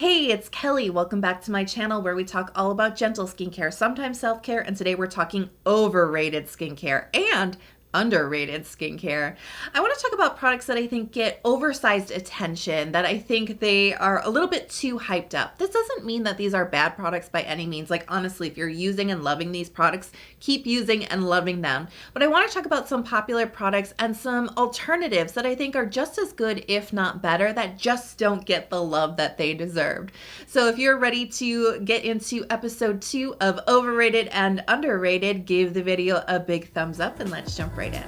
Hey, it's Kelly. Welcome back to my channel where we talk all about gentle skincare, sometimes self-care, and today we're talking overrated skincare and underrated skincare. I want to talk about products that I think get oversized attention, that I think they are a little bit too hyped up. This doesn't mean that these are bad products by any means. Like, honestly, if you're using and loving these products, keep using and loving them. But I want to talk about some popular products and some alternatives that I think are just as good, if not better, that just don't get the love that they deserved. So if you're ready to get into episode 2 of Overrated and Underrated, give the video a big thumbs up and let's jump right in.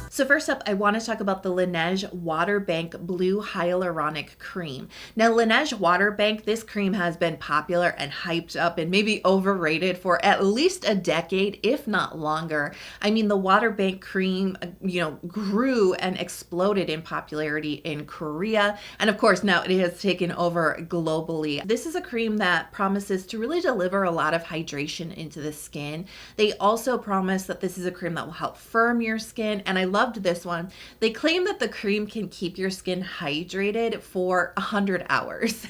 So first up, I want to talk about the Laneige Water Bank Blue Hyaluronic Cream. Now, Laneige Water Bank, this cream has been popular and hyped up and maybe overrated for at least a decade, if not longer. I mean, the Water Bank cream, grew and exploded in popularity in Korea. And of course, now it has taken over globally. This is a cream that promises to really deliver a lot of hydration into the skin. They also promise that this is a cream that will help firm your skin. And I loved this one. They claim that the cream can keep your skin hydrated for 100 hours.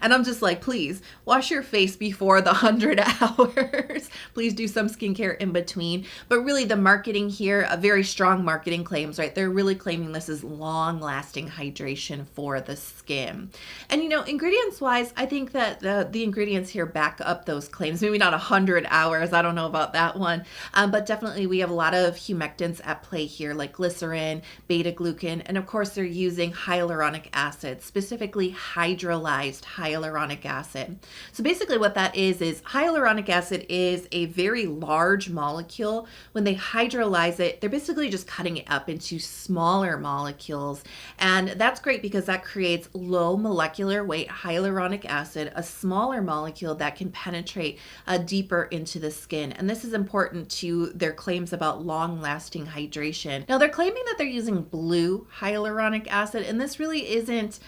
And I'm just like, please wash your face before the 100 hours. Please do some skincare in between. But really the marketing here, a very strong marketing claims, right? They're really claiming this is long lasting hydration for the skin. And ingredients wise, I think that the ingredients here back up those claims. Maybe not 100 hours. I don't know about that one. But definitely we have a lot of humectants at play here, like glycerin, beta-glucan, and of course they're using hyaluronic acid, specifically hydrolyzed hyaluronic acid. So basically what that is hyaluronic acid is a very large molecule. When they hydrolyze it, they're basically just cutting it up into smaller molecules. And that's great because that creates low molecular weight hyaluronic acid, a smaller molecule that can penetrate deeper into the skin. And this is important to their claims about long-lasting hydration. Now, they're claiming that they're using blue hyaluronic acid, and this isn't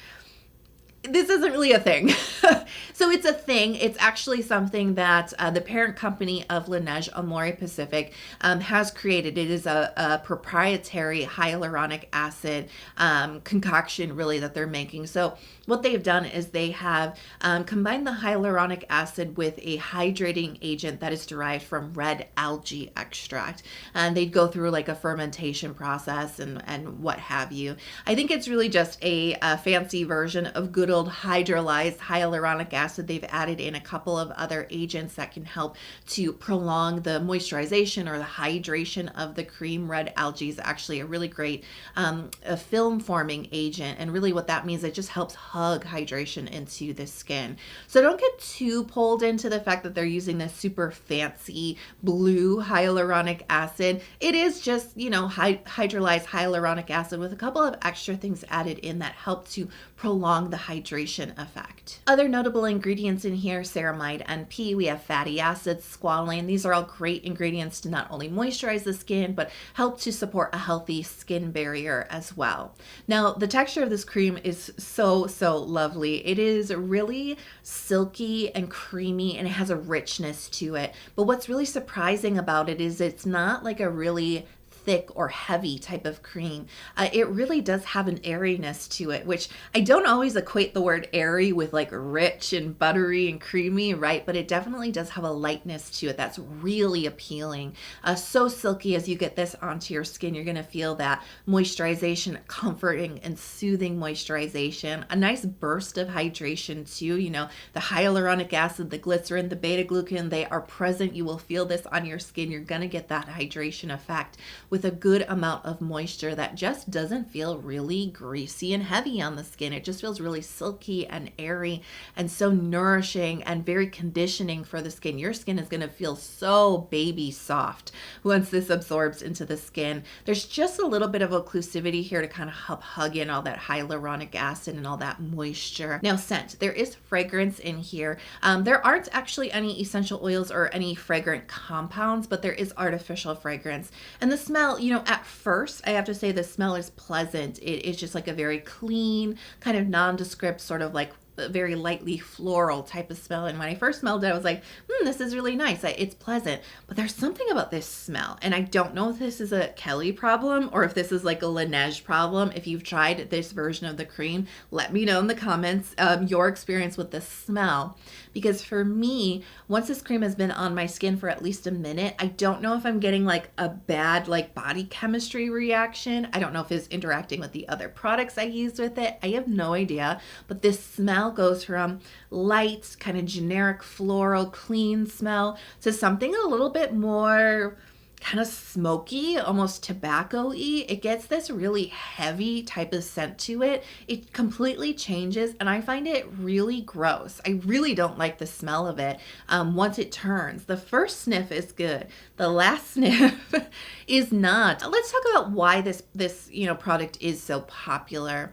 really a thing. So it's a thing. It's actually something that the parent company of Laneige, Amore Pacific, has created. It is a proprietary hyaluronic acid concoction, really, that they're making. So what they've done is they have combined the hyaluronic acid with a hydrating agent that is derived from red algae extract. And they'd go through like a fermentation process and what have you. I think it's really just a fancy version of good old hydrolyzed hyaluronic acid. They've added in a couple of other agents that can help to prolong the moisturization or the hydration of the cream. Red algae is actually a really great a film forming agent, and really what that means, it just helps hug hydration into the skin. So don't get too pulled into the fact that they're using this super fancy blue hyaluronic acid. It is just hydrolyzed hyaluronic acid with a couple of extra things added in that help to prolong the hydration effect. Other notable ingredients in here: ceramide, NP, we have fatty acids, squalane. These are all great ingredients to not only moisturize the skin, but help to support a healthy skin barrier as well. Now, the texture of this cream is so lovely. It is really silky and creamy, and it has a richness to it. But what's really surprising about it is it's not like a really thick or heavy type of cream. It really does have an airiness to it, which I don't always equate the word airy with like rich and buttery and creamy, right? But it definitely does have a lightness to it that's really appealing. So silky. As you get this onto your skin, you're going to feel that moisturization, comforting and soothing moisturization, a nice burst of hydration too. The hyaluronic acid, the glycerin, the beta-glucan, they are present. You will feel this on your skin. You're going to get that hydration effect with a good amount of moisture that just doesn't feel really greasy and heavy on the skin. It just feels really silky and airy and so nourishing and very conditioning for the skin. Your skin is going to feel so baby soft once this absorbs into the skin. There's just a little bit of occlusivity here to kind of help hug in all that hyaluronic acid and all that moisture. Now, scent. There is fragrance in here. There aren't actually any essential oils or any fragrant compounds, but there is artificial fragrance. And the smell, at first, I have to say the smell is pleasant. It is just like a very clean, kind of nondescript, sort of like very lightly floral type of smell. And when I first smelled it, I was like, this is really nice. It's pleasant. But there's something about this smell. And I don't know if this is a Kelly problem or if this is like a Laneige problem. If you've tried this version of the cream, let me know in the comments your experience with the smell. Because for me, once this cream has been on my skin for at least a minute, I don't know if I'm getting like a bad like body chemistry reaction. I don't know if it's interacting with the other products I used with it. I have no idea. But this smell goes from light, kind of generic floral, clean smell to something a little bit more kind of smoky, almost tobacco-y. It gets this really heavy type of scent to it. It completely changes, and I find it really gross. I really don't like the smell of it once it turns. The first sniff is good. The last sniff is not. Let's talk about why this product is so popular.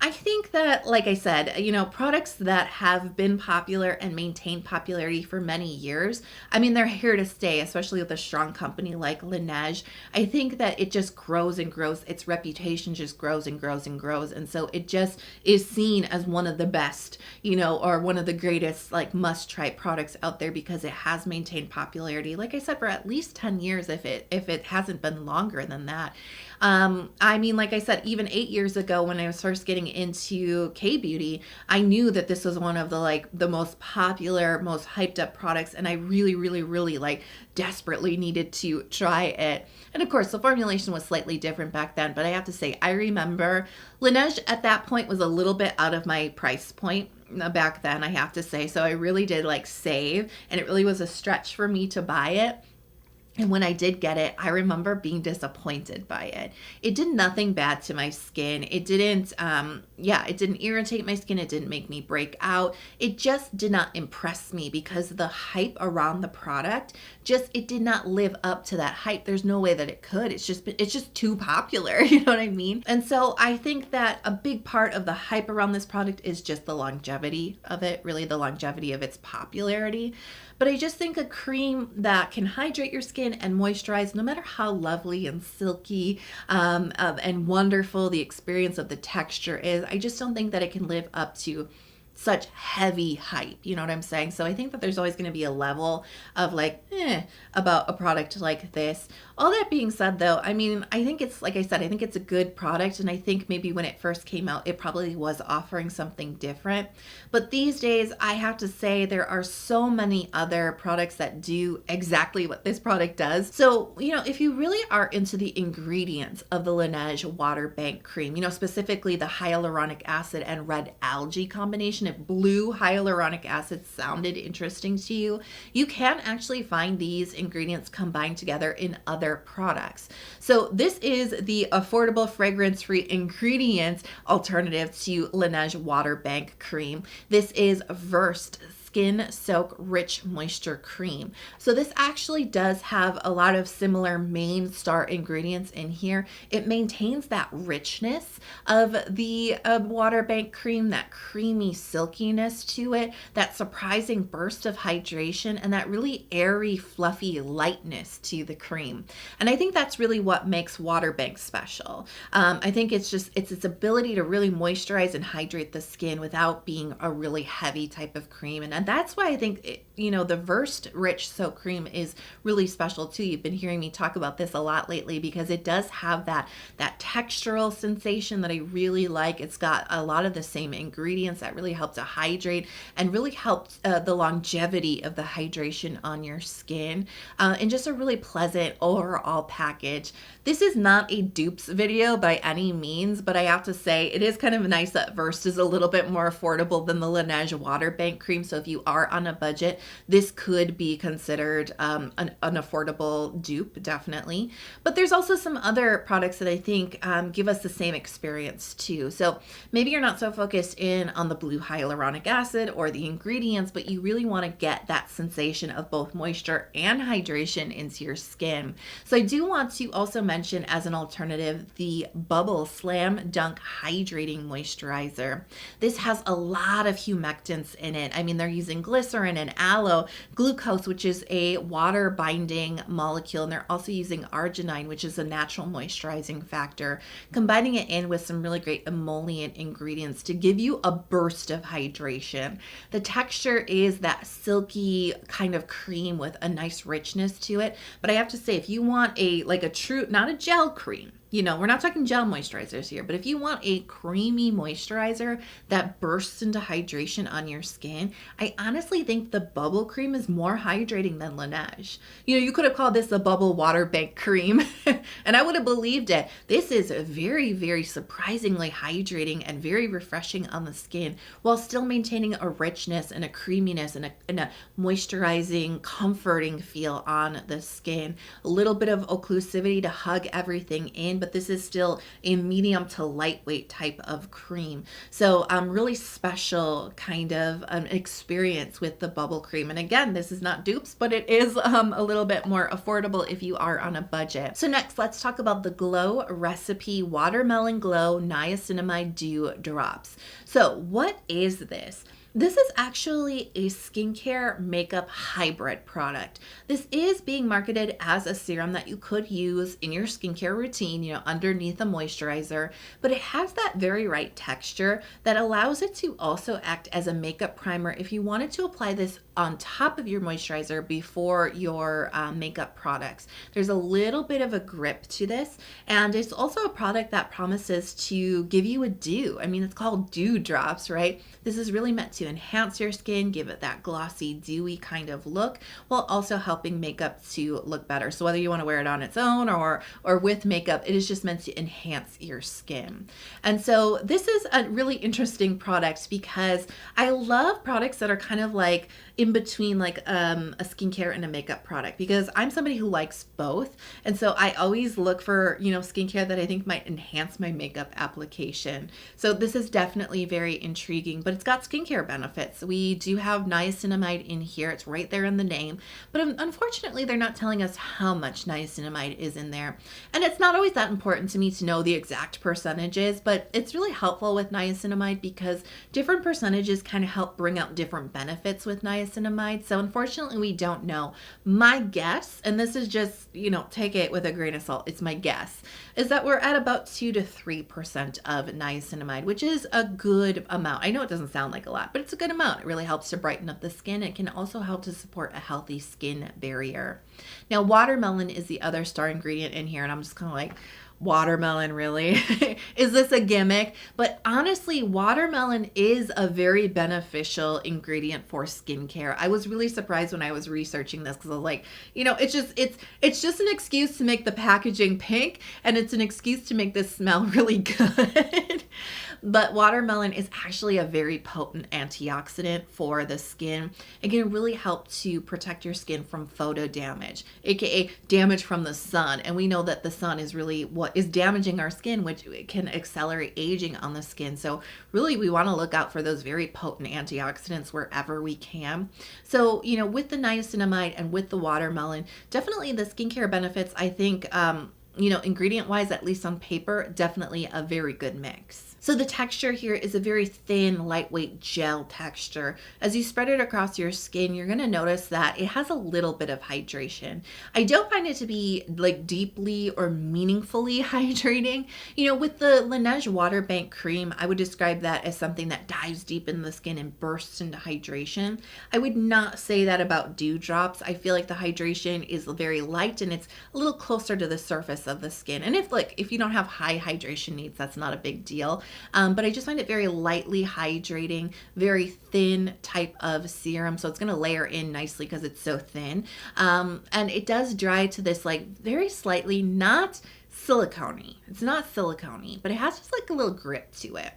I think that, like I said, products that have been popular and maintained popularity for many years, I mean, they're here to stay, especially with a strong company like Laneige. I think that it just grows and grows. Its reputation just grows and grows and grows. And so it just is seen as one of the best, or one of the greatest, like, must-try products out there because it has maintained popularity, like I said, for at least 10 years, if it hasn't been longer than that. I mean, like I said, even 8 years ago when I was first getting into K-beauty, I knew that this was one of the most popular, most hyped up products, and I really, really, really desperately needed to try it. And of course, the formulation was slightly different back then, but I have to say, I remember Laneige at that point was a little bit out of my price point back then, I have to say. So I really did save, and it really was a stretch for me to buy it. And when I did get it, I remember being disappointed by it. It did nothing bad to my skin. It didn't, it didn't irritate my skin. It didn't make me break out. It just did not impress me because the hype around the product it did not live up to that hype. There's no way that it could. It's just too popular. You know what I mean? And so I think that a big part of the hype around this product is just the longevity of it, really the longevity of its popularity. But I just think a cream that can hydrate your skin and moisturize, no matter how lovely and silky and wonderful the experience of the texture is, I just don't think that it can live up to such heavy hype. You know what I'm saying? So I think that there's always going to be a level of about a product like this. All that being said, though, I mean, I think it's, like I said, I think it's a good product. And I think maybe when it first came out, it probably was offering something different. But these days, I have to say there are so many other products that do exactly what this product does. So, if you really are into the ingredients of the Laneige Water Bank Cream, specifically the hyaluronic acid and red algae combination, if blue hyaluronic acid sounded interesting to you, you can actually find these ingredients combined together in other products. So this is the affordable fragrance-free ingredients alternative to Laneige Water Bank Cream. This is Versed Skin Soak Rich Moisture Cream. So this actually does have a lot of similar main star ingredients in here. It maintains that richness of the Water Bank Cream, that creamy silkiness to it, that surprising burst of hydration, and that really airy, fluffy lightness to the cream. And I think that's really what makes Water Bank special. I think it's its ability to really moisturize and hydrate the skin without being a really heavy type of cream. And that's why I think the Versed Rich Soak Cream is really special too. You've been hearing me talk about this a lot lately because it does have that textural sensation that I really like. It's got a lot of the same ingredients that really help to hydrate and really help the longevity of the hydration on your skin, and just a really pleasant overall package. This is not a dupes video by any means, but I have to say it is kind of nice that Versed is a little bit more affordable than the Laneige Water Bank Cream. So if you are on a budget, this could be considered an affordable dupe, definitely. But there's also some other products that I think give us the same experience too. So maybe you're not so focused in on the blue hyaluronic acid or the ingredients, but you really want to get that sensation of both moisture and hydration into your skin. So I do want to also mention as an alternative the Bubble Slam Dunk Hydrating Moisturizer. This has a lot of humectants in it. I mean, they're using glycerin and aloe, glucose, which is a water binding molecule, and they're also using arginine, which is a natural moisturizing factor, combining it in with some really great emollient ingredients to give you a burst of hydration. The texture is that silky kind of cream with a nice richness to it. But I have to say, if you want a true, not a gel cream, we're not talking gel moisturizers here, but if you want a creamy moisturizer that bursts into hydration on your skin, I honestly think the bubble cream is more hydrating than Laneige. You could have called this a bubble water bank cream, and I would have believed it. This is very, very surprisingly hydrating and very refreshing on the skin, while still maintaining a richness and a creaminess and a moisturizing, comforting feel on the skin. A little bit of occlusivity to hug everything in, but this is still a medium to lightweight type of cream. So really special kind of experience with the bubble cream. And again, this is not dupes, but it is a little bit more affordable if you are on a budget. So next, let's talk about the Glow Recipe Watermelon Glow Niacinamide Dew Drops. So what is this? This is actually a skincare makeup hybrid product. This is being marketed as a serum that you could use in your skincare routine, underneath a moisturizer, but it has that very right texture that allows it to also act as a makeup primer if you wanted to apply this on top of your moisturizer before your makeup products. There's a little bit of a grip to this, and it's also a product that promises to give you a dew. I mean, it's called dew drops, right? This is really meant to enhance your skin, give it that glossy, dewy kind of look, while also helping makeup to look better. So whether you want to wear it on its own or with makeup, it is just meant to enhance your skin. And so this is a really interesting product because I love products that are kind of like in between like a skincare and a makeup product, because I'm somebody who likes both. And so I always look for, skincare that I think might enhance my makeup application. So this is definitely very intriguing, but it's got skincare benefits. We do have niacinamide in here. It's right there in the name, but unfortunately they're not telling us how much niacinamide is in there. And it's not always that important to me to know the exact percentages, but it's really helpful with niacinamide because different percentages kind of help bring out different benefits with niacinamide. So unfortunately we don't know. My guess, and this is just, take it with a grain of salt, it's my guess, is that we're at about 2 to 3% of niacinamide, which is a good amount. I know it doesn't sound like a lot, but it's a good amount. It really helps to brighten up the skin. It can also help to support a healthy skin barrier. Now, watermelon is the other star ingredient in here, and I'm just kind of like, watermelon, really? Is this a gimmick? But honestly, watermelon is a very beneficial ingredient for skincare. I was really surprised when I was researching this because I was like, it's just an excuse to make the packaging pink, and it's an excuse to make this smell really good. But watermelon is actually a very potent antioxidant for the skin. It can really help to protect your skin from photo damage, aka damage from the sun. And we know that the sun is really what is damaging our skin, which can accelerate aging on the skin. So really we want to look out for those very potent antioxidants wherever we can. So, with the niacinamide and with the watermelon, definitely the skincare benefits, I think, ingredient wise, at least on paper, definitely a very good mix. So the texture here is a very thin, lightweight gel texture. As you spread it across your skin, you're going to notice that it has a little bit of hydration. I don't find it to be like deeply or meaningfully hydrating. With the Laneige Water Bank Cream, I would describe that as something that dives deep in the skin and bursts into hydration. I would not say that about dew drops. I feel like the hydration is very light and it's a little closer to the surface of the skin. And if you don't have high hydration needs, that's not a big deal. But I just find it very lightly hydrating, very thin type of serum. So it's going to layer in nicely because it's so thin. And it does dry to this like very slightly not silicone-y. It's not silicone-y, but it has just like a little grip to it.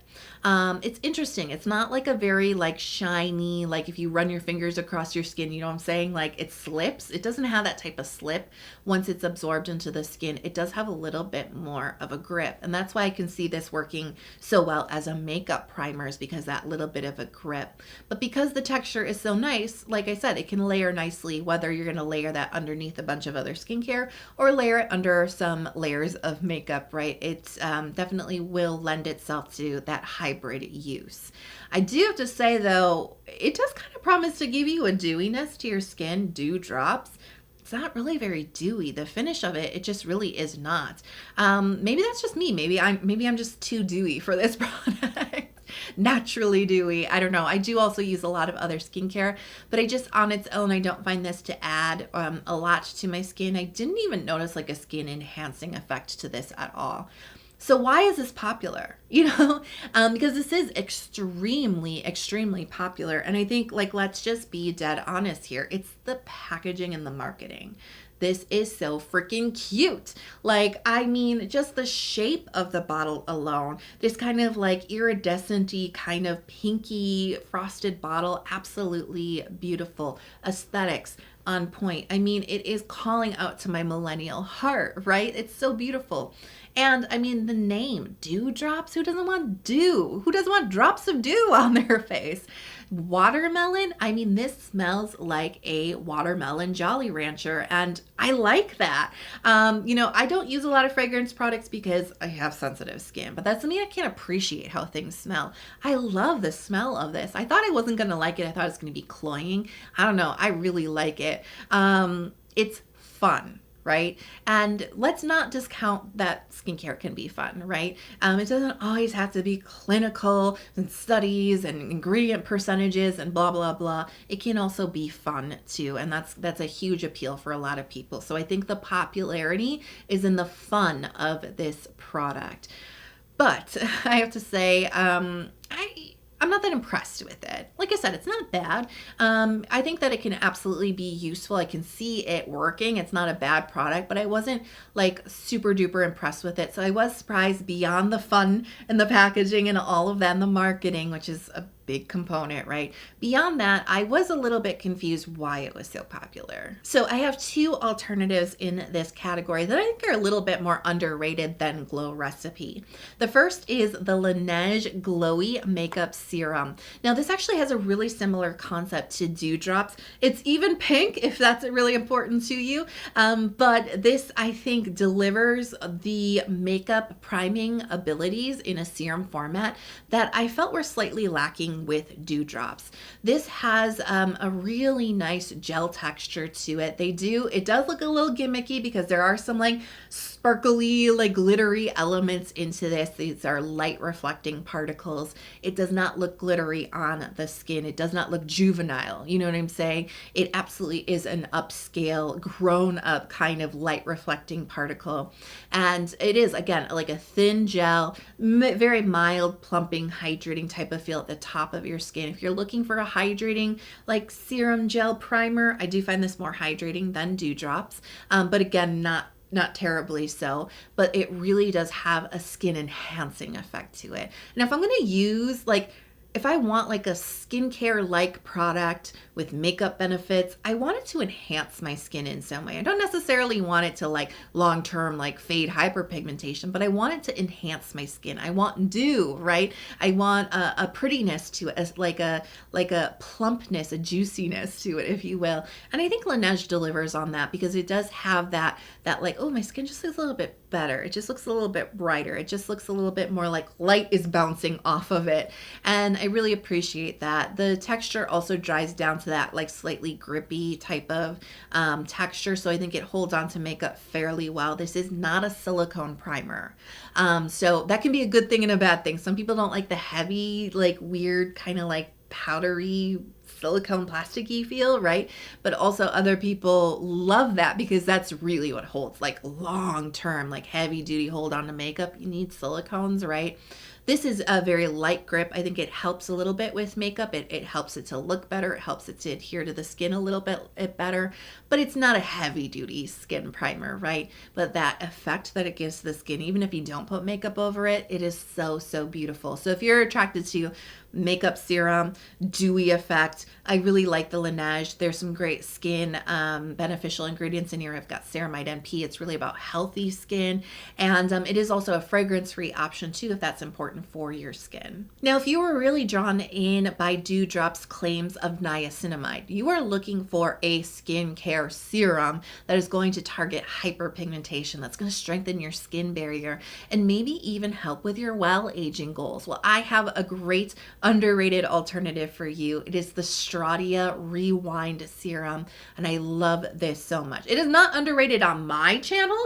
It's interesting. It's not like a very like shiny, like if you run your fingers across your skin, you know what I'm saying? Like it slips. It doesn't have that type of slip once it's absorbed into the skin. It does have a little bit more of a grip. And that's why I can see this working so well as a makeup primer, is because that little bit of a grip. But because the texture is so nice, like I said, it can layer nicely, whether you're going to layer that underneath a bunch of other skincare or layer it under some layers of makeup, right? It definitely will lend itself to that hybrid use. I do have to say though, it does kind of promise to give you a dewiness to your skin, dew drops. It's not really very dewy. The finish of it, it just really is not. Maybe that's just me. Maybe I'm just too dewy for this product. Naturally dewy. I don't know. I do also use a lot of other skincare, but I just on its own, I don't find this to add a lot to my skin. I didn't even notice like a skin enhancing effect to this at all. So why is this popular? Because this is extremely, extremely popular. And I think like, let's just be dead honest here. It's the packaging and the marketing. This is so freaking cute. Like, I mean, just the shape of the bottle alone, this kind of like iridescent-y, kind of pinky frosted bottle, absolutely beautiful. Aesthetics on point. I mean, it is calling out to my millennial heart, right? It's so beautiful. And I mean, the name, dew drops, who doesn't want dew? Who doesn't want drops of dew on their face? Watermelon, I mean, this smells like a watermelon Jolly Rancher, and I like that. I don't use a lot of fragrance products because I have sensitive skin, but that doesn't mean I can't appreciate how things smell. I love the smell of this. I thought I wasn't going to like it. I thought it was going to be cloying. I don't know. I really like it. It's fun. Right? And let's not discount that skincare can be fun, right? It doesn't always have to be clinical and studies and ingredient percentages and blah, blah, blah. It can also be fun too. And that's a huge appeal for a lot of people. So I think the popularity is in the fun of this product. But I have to say, I'm not that impressed with it. Like I said, it's not bad. I think that it can absolutely be useful. I can see it working. It's not a bad product, but I wasn't like super duper impressed with it. So I was surprised beyond the fun and the packaging and all of that and the marketing, which is a big component, right? Beyond that, I was a little bit confused why it was so popular. So I have two alternatives in this category that I think are a little bit more underrated than Glow Recipe. The first is the Laneige Glowy Makeup Serum. Now this actually has a really similar concept to Dew Drops. It's even pink if that's really important to you. But this I think delivers the makeup priming abilities in a serum format that I felt were slightly lacking with Dew Drops. This has a really nice gel texture to it. It does look a little gimmicky because there are some like sparkly, like glittery elements into this. These are light reflecting particles. It does not look glittery on the skin. It does not look juvenile. You know what I'm saying? It absolutely is an upscale, grown up kind of light reflecting particle. And it is, again, like a thin gel, very mild, plumping, hydrating type of feel at the top of your skin. If you're looking for a hydrating like serum gel primer, I do find this more hydrating than Dew Drops. But again, not terribly so, but it really does have a skin enhancing effect to it. And if I'm going to use if I want like a skincare like product with makeup benefits, I want it to enhance my skin in some way. I don't necessarily want it to like long-term like fade hyperpigmentation, but I want it to enhance my skin. I want dew, right? I want a prettiness to it, like a plumpness, a juiciness to it, if you will. And I think Laneige delivers on that because it does have that like, oh, my skin just looks a little bit better. It just looks a little bit brighter. It just looks a little bit more like light is bouncing off of it. And I really appreciate that. The texture also dries down to that like slightly grippy type of texture. So I think it holds on to makeup fairly well. This is not a silicone primer. So that can be a good thing and a bad thing. Some people don't like the heavy, like weird kind of like powdery silicone plasticky feel, right? But also other people love that because that's really what holds like long term, like heavy duty hold on to makeup. You need silicones, right? This is a very light grip. I think it helps a little bit with makeup. It helps it to look better. It helps it to adhere to the skin a little bit better, but it's not a heavy duty skin primer, right? But that effect that it gives to the skin, even if you don't put makeup over it, it is so, so beautiful. So if you're attracted to makeup serum, dewy effect. I really like the Laneige. There's some great skin beneficial ingredients in here. I've got Ceramide NP. It's really about healthy skin. And it is also a fragrance-free option too, if that's important for your skin. Now, if you were really drawn in by Dewdrop's claims of niacinamide, you are looking for a skincare serum that is going to target hyperpigmentation, that's going to strengthen your skin barrier, and maybe even help with your well-aging goals. Well, I have a great underrated alternative for you. It is the Stratia Rewind serum, and I love this so much. It is not underrated on my channel,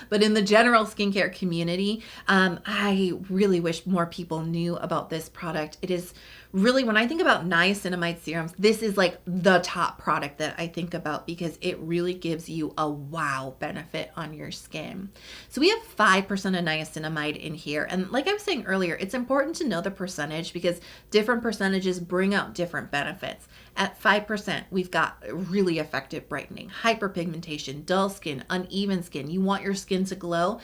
but in the general skincare community, I really wish more people knew about this product. It is really, when I think about niacinamide serums, this is like the top product that I think about because it really gives you a wow benefit on your skin. So we have 5% of niacinamide in here. And like I was saying earlier, it's important to know the percentage because different percentages bring out different benefits. At 5%, we've got really effective brightening, hyperpigmentation, dull skin, uneven skin. You want your skin to glow?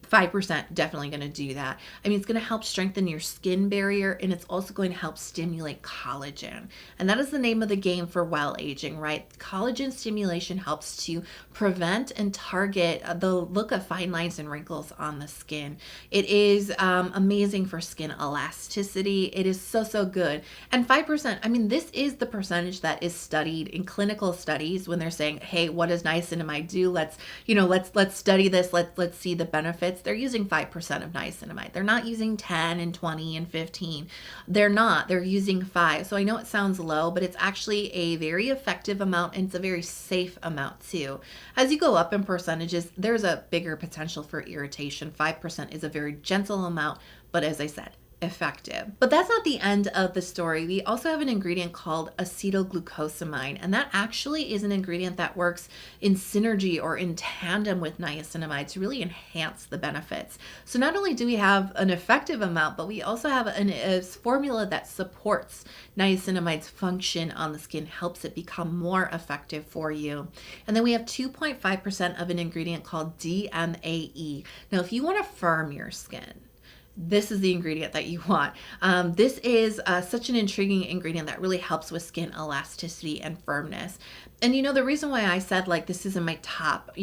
5% definitely going to do that. I mean, it's going to help strengthen your skin barrier, and it's also going to help stimulate collagen. And that is the name of the game for well aging, right? Collagen stimulation helps to prevent and target the look of fine lines and wrinkles on the skin. It is amazing for skin elasticity. It is so, so good. And 5%, I mean, this is the percentage that is studied in clinical studies when they're saying, hey, what does niacinamide do? Let's study this. Let's see the benefits. They're using 5% of niacinamide. They're not using 10 and 20 and 15. They're not. They're using 5. So I know it sounds low, but it's actually a very effective amount, and it's a very safe amount too. As you go up in percentages, there's a bigger potential for irritation. 5% is a very gentle amount, but as I said, effective. But that's not the end of the story. We also have an ingredient called acetylglucosamine, and that actually is an ingredient that works in synergy or in tandem with niacinamide to really enhance the benefits. So not only do we have an effective amount, but we also have a formula that supports niacinamide's function on the skin, helps it become more effective for you. And then we have 2.5% of an ingredient called DMAE. Now, if you want to firm your skin, this is the ingredient that you want. This is such an intriguing ingredient that really helps with skin elasticity and firmness. And the reason why I said like this is in my top,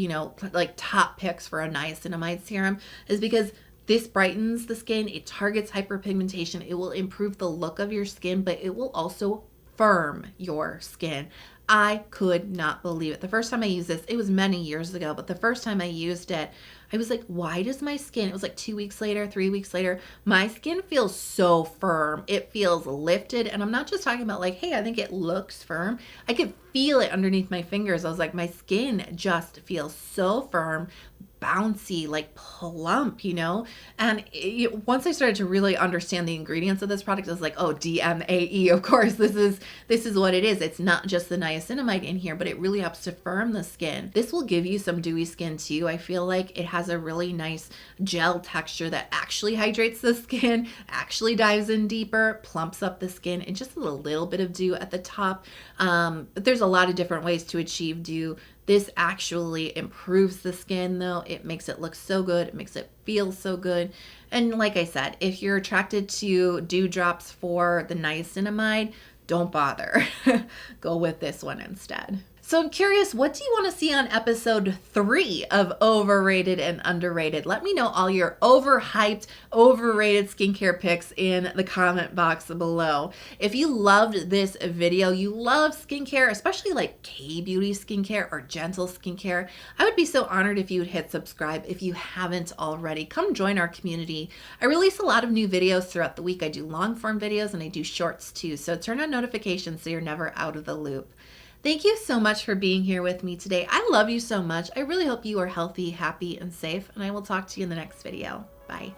top picks for a niacinamide serum is because this brightens the skin, it targets hyperpigmentation, it will improve the look of your skin, but it will also firm your skin. I could not believe it. The first time I used this, it was many years ago, but the first time I used it, I was like, why does my skin, it was like 2 weeks later, 3 weeks later, my skin feels so firm. It feels lifted. And I'm not just talking about like, hey, I think it looks firm. I could feel it underneath my fingers. I was like, my skin just feels so firm, bouncy, like plump, and once I started to really understand the ingredients of this product, I was like, oh, DMAE, of course, this is what it is. It's not just the niacinamide in here, but it really helps to firm the skin. This will give you some dewy skin too. I feel like it has a really nice gel texture that actually hydrates the skin, actually dives in deeper, plumps up the skin, and just a little bit of dew at the top. But there's a lot of different ways to achieve dew. This actually improves the skin though. It makes it look so good. It makes it feel so good. And like I said, if you're attracted to Dewdrops for the niacinamide, don't bother. Go with this one instead. So I'm curious, what do you want to see on episode 3 of Overrated and Underrated? Let me know all your overhyped, overrated skincare picks in the comment box below. If you loved this video, you love skincare, especially like K-beauty skincare or gentle skincare, I would be so honored if you would hit subscribe if you haven't already. Come join our community. I release a lot of new videos throughout the week. I do long form videos and I do shorts too. So turn on notifications so you're never out of the loop. Thank you so much for being here with me today. I love you so much. I really hope you are healthy, happy, and safe, and I will talk to you in the next video. Bye.